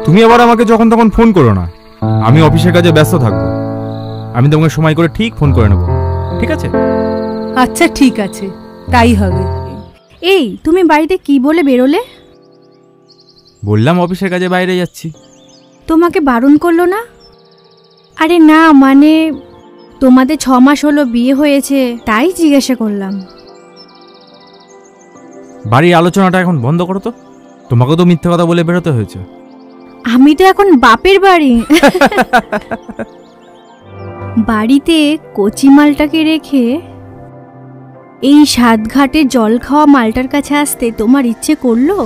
তুমি আবার আমাকে যখন তখন ফোন করো না, আমি অফিসের কাজে ব্যস্ত থাকবো। আমি তোমাকে সময় করে ঠিক ফোন করে নেব, ঠিক আছে? আচ্ছা ঠিক আছে, তাই হবে। এই তুমি বাড়িতে কি বলে বেরোলে? বললাম অফিসের কাজে বাইরে যাচ্ছি। তোমাকে বারণ করলো না? আরে না, মানে তোমাদের 6 মাস হলো বিয়ে হয়েছে, তাই জিজ্ঞাসা করলাম। বাড়ির আলোচনাটা এখন বন্ধ করো তো, তোমাকেও তো মিথ্যে কথা বলে বেরোতে হয়েছে। আমি তো এখন বাপের বাড়ি। বাড়িতে কচি মালটাকে রেখে এই সাতঘাটে জল খাওয়া মালটার কাছে আসতে তোমার ইচ্ছে করলো?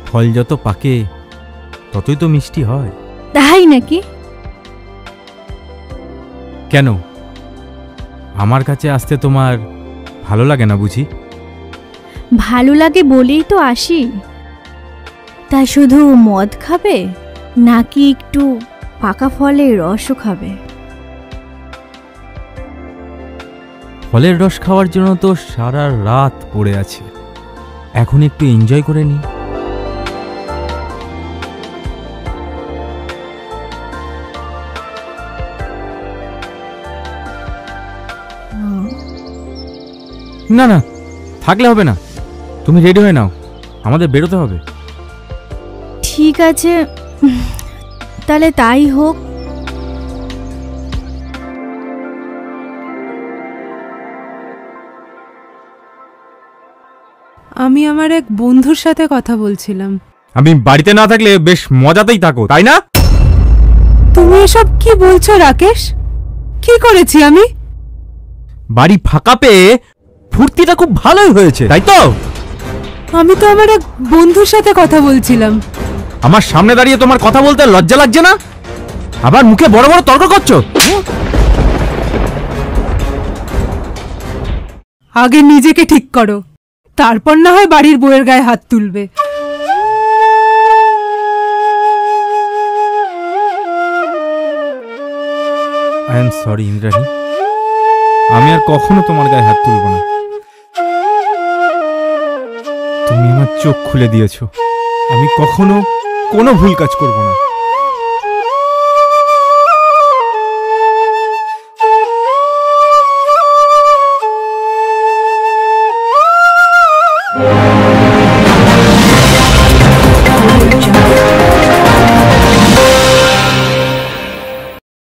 ফল যত পাকে ততই তো মিষ্টি হয়। তাই নাকি? কেন, আমার কাছে আসতে তোমার ভালো লাগে না বুঝি? ভালো লাগে বলেই তো আসি। তা শুধু মদ খাবে নাকি একটু পাকা ফলের রসও খাবে? ফলের রস খাওয়ার জন্য তো সারা রাত পড়ে আছে, এখন একটু এনজয় করে নি। না না, থাকলে হবে না, তুমি রেডি হয়ে নাও, আমাদের বেরোতে হবে। ঠিক আছে, তাহলে তাই হোক। আমি আমার এক বন্ধুর সাথে কথা বলছিলাম। আমি বাড়িতে না থাকলে বেশ মজাতেই থাকো, তাই না? তুমি এসব কি বলছো রাকেশ? কি করেছি আমি? বাড়ি ফাঁকা পেয়ে ফুর্তিটা খুব ভালোই হয়েছে, তাই তো? আমি তো আমার এক বন্ধুর সাথে কথা বলছিলাম। আমার সামনে দাঁড়িয়ে তোমার কথা বলতে লজ্জা লাগছে না? আবার মুখে বড় বড় তর্ক করছো। আগে নিজেকে ঠিক করো, তারপর না হয় বাড়ির বউয়ের গায়ে হাত তুলবে। আই এম সরি ইন্দ্রাণী, আমি আর কখনো তোমার গায়ে হাত তুলব না। তুমি আমার চোখ খুলে দিয়েছো, আমি কখনো কোনো ভুল কাজ করব না।